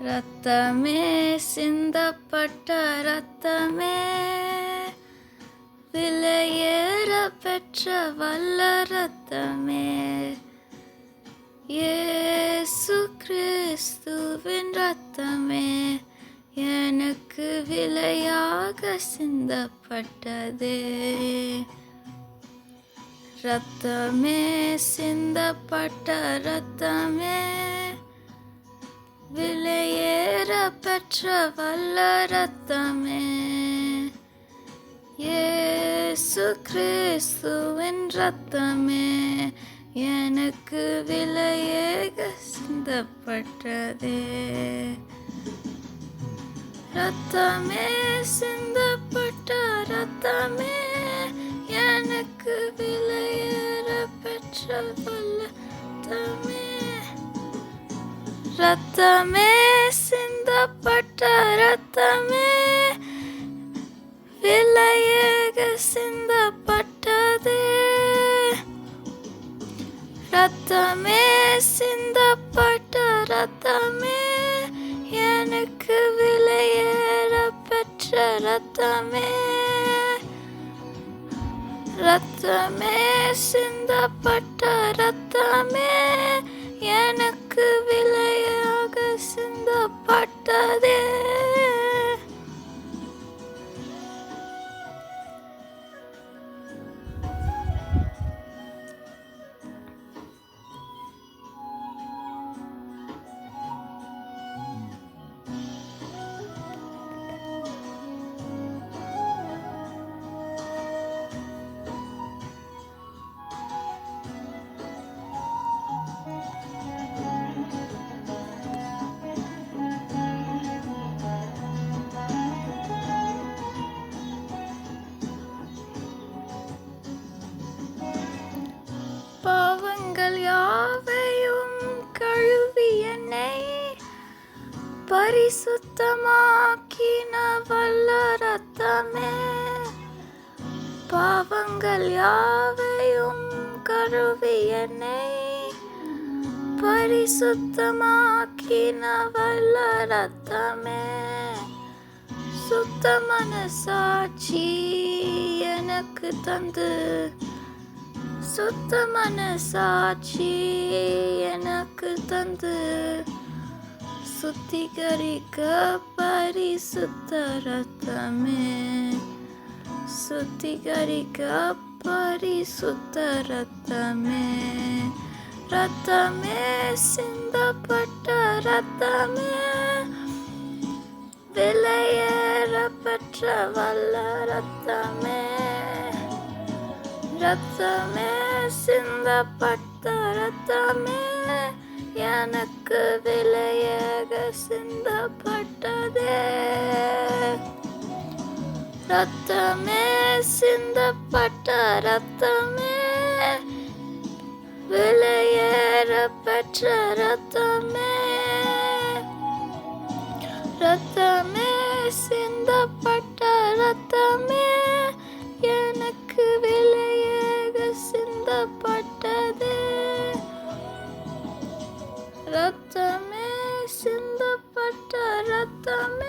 ரத்தமே சிந்தப்பட்ட ரத்தமே, விலையேற பெற்ற வல்ல ரத்தமே, இயேசு கிறிஸ்துவின் ரத்தமே, எனக்கு விலையாக சிந்தப்பட்டதே. ரத்தமே சிந்தப்பட்ட ரத்தமே, விலையேற பெற்ற வல்ல ரத்தமே, இயேசு கிறிஸ்துவின் ரத்தமே, எனக்கு விலையேக சிந்தப்பட்டதே. ரத்தமே சிந்தப்பட்ட ரத்தமே, எனக்கு விலையேற பெற்ற வல்ல ரத்தமே. ரத்தமே சிந்தப்பட்ட ரத்தமே, விலையேக சிந்தப்பட்டதே. ரத்தமே சிந்தப்பட்ட ரத்தமே, எனக்கு விலையேற பெற்ற ரத்தமே. ரத்தமே சிந்தப்பட்ட ரத்தமே, எனக்கு விலையாக சிந்தப்பட்டதே. பாவங்கள் யாவையும் கழுவி என்னை பரிசுத்தமாக்கின வல்ல ரத்தமே. பாவங்கள் யாவையும் கழுவி என்னை பரிசுத்தமாக்கின வல்ல ரத்தமே. சுத்த மனசாட்சி எனக்கு தந்து, சுத்த மனசாட்சி எனக்கு தந்து, சுத்திகரிக்க பரிசுத்த ரத்தமே. சுத்திகரிக்க பரிசுத்த ரத்தமே. ரத்தமே சிந்தப்பட்ட ரத்தமே, விலையேற பெற்ற வல்ல ரத்தமே. ரத்தமே சிந்தப்பட்ட ரத்தமே, எனக்கு விலையாக சிந்தப்பட்டதே. ரத்தமே சிந்தப்பட்ட ரத்தமே, விலையேற பெற்ற ரத்தமே. ரத்தமே சிந்தப்பட்ட ரத்தமே, எனக்கு விலையாக சிந்தப்பட்டதே. ரத்தமே சிந்தப்பட்ட ரத்தமே,